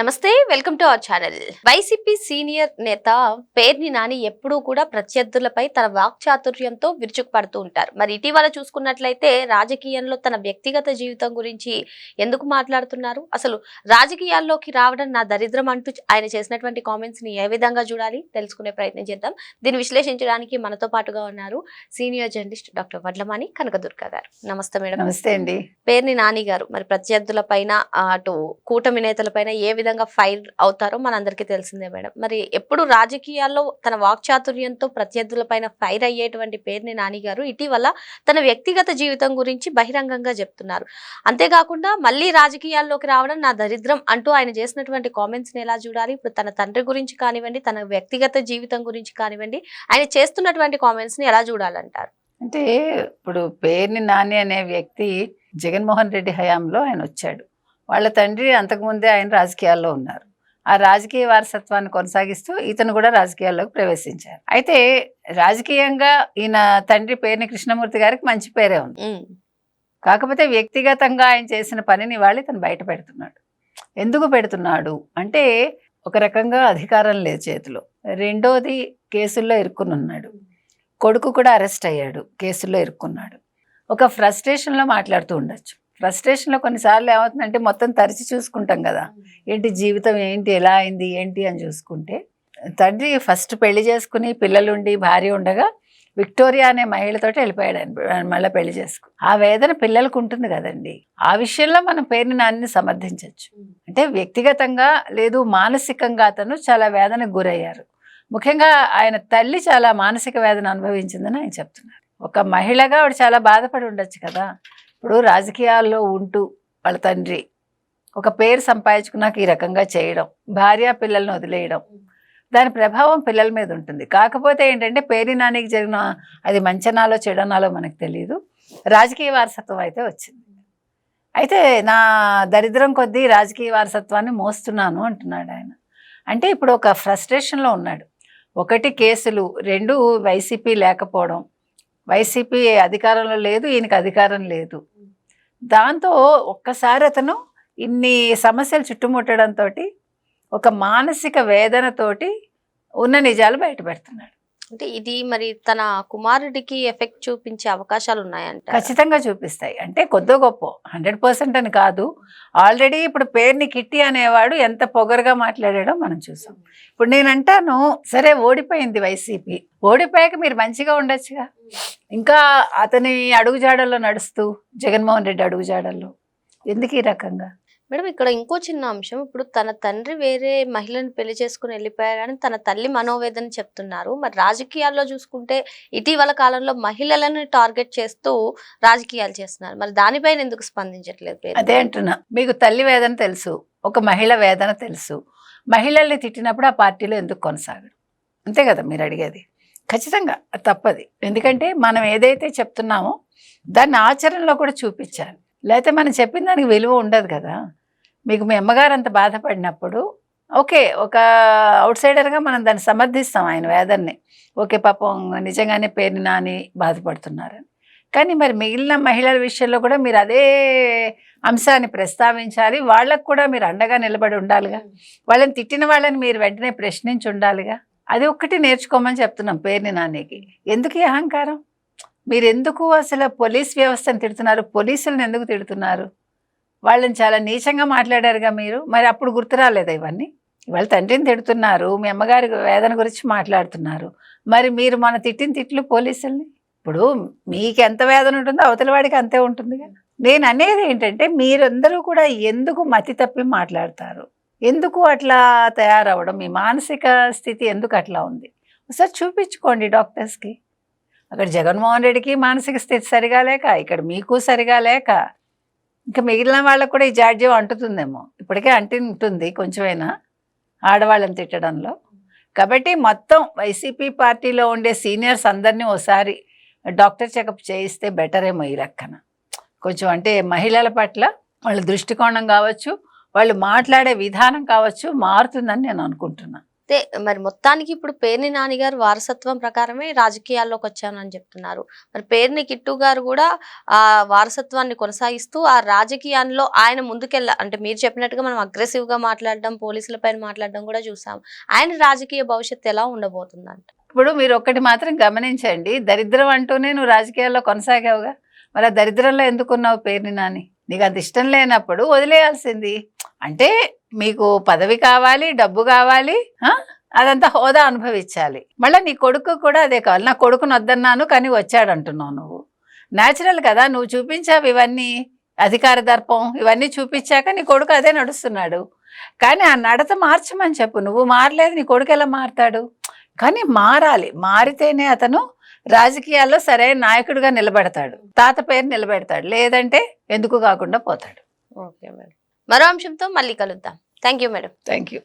నమస్తే, welcome to our channel. YCP senior నేత పేర్ని నాని ఎప్పుడూ కూడా ప్రత్యర్థులపై తన వాక్చాతుర్యంతో విరుచుకుపడుతూ ఉంటారు. మరి ఇటీవల చూసుకున్నట్లయితే రాజకీయంలో తన వ్యక్తిగత జీవితం గురించి ఎందుకు మాట్లాడుతున్నారు, అసలు రాజకీయాల్లోకి రావడం నా దరిద్రం అంటూ ఆయన చేసినటువంటి కామెంట్స్ ని ఏ విధంగా చూడాలి తెలుసుకునే ప్రయత్నం చేద్దాం. దీన్ని విశ్లేషించడానికి మనతో పాటుగా ఉన్నారు senior journalist doctor Vadlamani Kanakadurga గారు. నమస్తే మేడం. నమస్తే అండి. పేర్ని నాని గారు మరి ప్రత్యర్థుల పైన అటు కూటమి నేతల పైన ఏ విధంగా ఫైర్ అవుతారో మనందరికీ తెలిసిందే మేడం. మరి ఎప్పుడు రాజకీయాల్లో తన వాక్చాతుర్యంతో ప్రత్యర్థుల పైన ఫైర్ అయ్యేటువంటి పేర్ని నాని గారు ఇటీవల తన వ్యక్తిగత జీవితం గురించి బహిరంగంగా చెప్తున్నారు. అంతేకాకుండా మళ్ళీ రాజకీయాల్లోకి రావడం నా దరిద్రం అంటూ ఆయన చేసినటువంటి కామెంట్స్ ని ఎలా చూడాలి, ఇప్పుడు తన తండ్రి గురించి కానివ్వండి, తన వ్యక్తిగత జీవితం గురించి కానివ్వండి, ఆయన చేస్తున్నటువంటి కామెంట్స్ ని ఎలా చూడాలంటారు? అంటే ఇప్పుడు పేర్ని నాని అనే వ్యక్తి జగన్మోహన్ రెడ్డి హయాంలో ఆయన వచ్చాడు. వాళ్ళ తండ్రి అంతకుముందే ఆయన రాజకీయాల్లో ఉన్నారు. ఆ రాజకీయ వారసత్వాన్ని కొనసాగిస్తూ ఇతను కూడా రాజకీయాల్లోకి ప్రవేశించారు. అయితే రాజకీయంగా ఈయన తండ్రి పేర్ని కృష్ణమూర్తి గారికి మంచి పేరే ఉంది. కాకపోతే వ్యక్తిగతంగా ఆయన చేసిన పనిని వాళ్ళు ఇతను బయట పెడుతున్నాడు. ఎందుకు పెడుతున్నాడు అంటే ఒక రకంగా అధికారం లేదు చేతిలో, రెండోది కేసుల్లో ఇరుక్కుని ఉన్నాడు, కొడుకు కూడా అరెస్ట్ అయ్యాడు, కేసుల్లో ఇరుక్కున్నాడు. ఒక ఫ్రస్ట్రేషన్లో మాట్లాడుతూ ఉండొచ్చు. ఫ్రస్ట్రేషన్లో కొన్నిసార్లు ఏమవుతుందంటే మొత్తం తరిచి చూసుకుంటాం కదా, ఏంటి జీవితం ఏంటి, ఎలా అయింది ఏంటి అని చూసుకుంటే, తండ్రి ఫస్ట్ పెళ్లి చేసుకుని పిల్లలుండి భార్య ఉండగా విక్టోరియా అనే మహిళతోటి వెళ్ళిపోయాడు ఆయన, మళ్ళీ పెళ్లి చేసుకుని. ఆ వేదన పిల్లలకు ఉంటుంది కదండి. ఆ విషయంలో మనం పేర్ని నాన్ని సమర్థించవచ్చు. అంటే వ్యక్తిగతంగా లేదు, మానసికంగా అతను చాలా వేదనకు గురయ్యారు. ముఖ్యంగా ఆయన తల్లి చాలా మానసిక వేదన అనుభవించిందని ఆయన చెప్తున్నారు. ఒక మహిళగా ఆవిడ చాలా బాధపడి ఉండొచ్చు కదా. ఇప్పుడు రాజకీయాల్లో ఉంటూ వాళ్ళ తండ్రి ఒక పేరు సంపాదించుకున్నాక ఈ రకంగా చేయడం, భార్య పిల్లల్ని వదిలేయడం, దాని ప్రభావం పిల్లల మీద ఉంటుంది. కాకపోతే ఏంటంటే పేర్ని నానికి జరిగిన అది మంచనాలో చెడనాలో మనకు తెలియదు, రాజకీయ వారసత్వం అయితే వచ్చింది. అయితే నా దరిద్రం కొద్దీ రాజకీయ వారసత్వాన్ని మోస్తున్నాను అంటున్నాడు ఆయన. అంటే ఇప్పుడు ఒక ఫ్రస్ట్రేషన్లో ఉన్నాడు. ఒకటి కేసులు, రెండు వైసీపీ లేకపోవడం, వైసీపీ అధికారంలో లేదు, ఈయనకి అధికారం లేదు. దాంతో ఒక్కసారి అతను ఇన్ని సమస్యలు చుట్టుముట్టడంతో ఒక మానసిక వేదనతోటి ఉన్న నిజాలు బయట పెడుతున్నాడు. అంటే ఇది మరి తన కుమారుడికి ఎఫెక్ట్ చూపించే అవకాశాలు ఉన్నాయంట? ఖచ్చితంగా చూపిస్తాయి. అంటే కొద్దో గొప్ప, 100% అని కాదు. ఆల్రెడీ ఇప్పుడు పేర్ని కిట్టి అనేవాడు ఎంత పొగరుగా మాట్లాడాడో మనం చూసాం. ఇప్పుడు నేను అంటాను, సరే ఓడిపోయింది వైసీపీ, ఓడిపోయాక మీరు మంచిగా ఉండొచ్చుగా. ఇంకా అతని అడుగుజాడల్లో నడుస్తూ, జగన్మోహన్ రెడ్డి అడుగుజాడల్లో ఎందుకు ఈ రకంగా? మేడం, ఇక్కడ ఇంకో చిన్న అంశం, ఇప్పుడు తన తండ్రి వేరే మహిళను పెళ్లి చేసుకుని వెళ్ళిపోయారని తన తల్లి మనోవేదన చెప్తున్నారు. మరి రాజకీయాల్లో చూసుకుంటే ఇటీవల కాలంలో మహిళలను టార్గెట్ చేస్తూ రాజకీయాలు చేస్తున్నారు. మరి దానిపైన ఎందుకు స్పందించట్లేదు? అదే అంటున్నా, మీకు తల్లి వేదన తెలుసు, ఒక మహిళ వేదన తెలుసు. మహిళల్ని తిట్టినప్పుడు ఆ పార్టీలో ఎందుకు కొనసాగడు? అంతే కదా మీరు అడిగేది. ఖచ్చితంగా తప్పది. ఎందుకంటే మనం ఏదైతే చెప్తున్నామో దాన్ని ఆచరణలో కూడా చూపించాలి. లేకపోతే మనం చెప్పిన దానికి విలువ ఉండదు కదా. మీకు మీ అమ్మగారు అంత బాధపడినప్పుడు ఓకే, ఒక అవుట్ సైడర్గా మనం దాన్ని సమర్థిస్తాం ఆయన వేదన్ని. ఓకే, పాపం నిజంగానే పేర్ని నాని బాధపడుతున్నారని. కానీ మరి మిగిలిన మహిళల విషయంలో కూడా మీరు అదే అంశాన్ని ప్రస్తావించాలి. వాళ్ళకు కూడా మీరు అండగా నిలబడి ఉండాలిగా. వాళ్ళని తిట్టిన వాళ్ళని మీరు వెంటనే ప్రశ్నించి ఉండాలిగా. అది ఒక్కటి నేర్చుకోమని చెప్తున్నాం పేర్ని నానికి. ఎందుకు ఈ అహంకారం? మీరు ఎందుకు అసలు పోలీస్ వ్యవస్థను తిడుతున్నారు? పోలీసులను ఎందుకు తిడుతున్నారు? వాళ్ళని చాలా నీచంగా మాట్లాడారుగా మీరు. మరి అప్పుడు గుర్తు రాలేదా ఇవన్నీ? ఇవాళ తండ్రిని తిడుతున్నారు, మీ అమ్మగారి వేదన గురించి మాట్లాడుతున్నారు. మరి మీరు మన తిట్టిన తిట్లు పోలీసుల్ని. ఇప్పుడు మీకు ఎంత వేదన ఉంటుందో అవతల వాడికి అంతే ఉంటుందిగా. నేను అనేది ఏంటంటే మీరందరూ కూడా ఎందుకు మతి తప్పి మాట్లాడతారు? ఎందుకు అట్లా తయారవడం? మీ మానసిక స్థితి ఎందుకు అట్లా ఉంది? ఒకసారి చూపించుకోండి డాక్టర్స్కి. అక్కడ జగన్మోహన్ రెడ్డికి మానసిక స్థితి సరిగా లేక, ఇక్కడ మీకు సరిగా లేక, ఇంకా మిగిలిన వాళ్ళకు కూడా ఈ జాడ్యం అంటుతుందేమో. ఇప్పటికే ఉంటుంది కొంచెమైనా ఆడవాళ్ళని తిట్టడంలో. కాబట్టి మొత్తం వైసీపీ పార్టీలో ఉండే సీనియర్స్ అందరినీ ఓసారి డాక్టర్ చెకప్ చేయిస్తే బెటర్ ఏమో ఈ లెక్కన. కొంచెం అంటే మహిళల పట్ల వాళ్ళ దృష్టికోణం కావచ్చు, వాళ్ళు మాట్లాడే విధానం కావచ్చు మారుతుందని నేను అనుకుంటున్నాను. అయితే మరి మొత్తానికి ఇప్పుడు పేర్ని నాని గారు వారసత్వం ప్రకారమే రాజకీయాల్లోకి వచ్చాను అని చెప్తున్నారు. మరి పేర్ని కిట్టు గారు కూడా ఆ వారసత్వాన్ని కొనసాగిస్తూ ఆ రాజకీయాల్లో ఆయన అంటే మీరు చెప్పినట్టుగా మనం అగ్రెసివ్ గా మాట్లాడడం, పోలీసుల పైన మాట్లాడడం కూడా చూసాం. ఆయన రాజకీయ భవిష్యత్తు ఎలా ఉండబోతుందంట? ఇప్పుడు మీరు ఒక్కటి మాత్రం గమనించండి, దరిద్రం అంటూనే నువ్వు రాజకీయాల్లో కొనసాగావుగా, మరి ఆ దరిద్రంలో ఎందుకున్నావు పేర్ని నాని? నీకు అంత ఇష్టం లేనప్పుడు వదిలేయాల్సింది. అంటే మీకు పదవి కావాలి, డబ్బు కావాలి, అదంతా హోదా అనుభవించాలి. మళ్ళీ నీ కొడుకు కూడా అదే కావాలి. నా కొడుకుని వద్దన్నాను కానీ వచ్చాడంటున్నావు నువ్వు. న్యాచురల్ కదా, నువ్వు చూపించావు ఇవన్నీ, అధికార దర్పం ఇవన్నీ చూపించాక నీ కొడుకు అదే నడుస్తున్నాడు. కానీ ఆ నడత మార్చమని చెప్పు. నువ్వు మారలేదు, నీ కొడుకు ఎలా మారతాడు? కానీ మారాలి, మారితేనే అతను రాజకీయాల్లో సరైన నాయకుడిగా నిలబెడతాడు, తాత పేరు నిలబెడతాడు, లేదంటే ఎందుకు కాకుండా పోతాడు. ఓకే మేడం, మరో అంశంతో మళ్ళీ కలుద్దాం. Thank you madam. Thank you.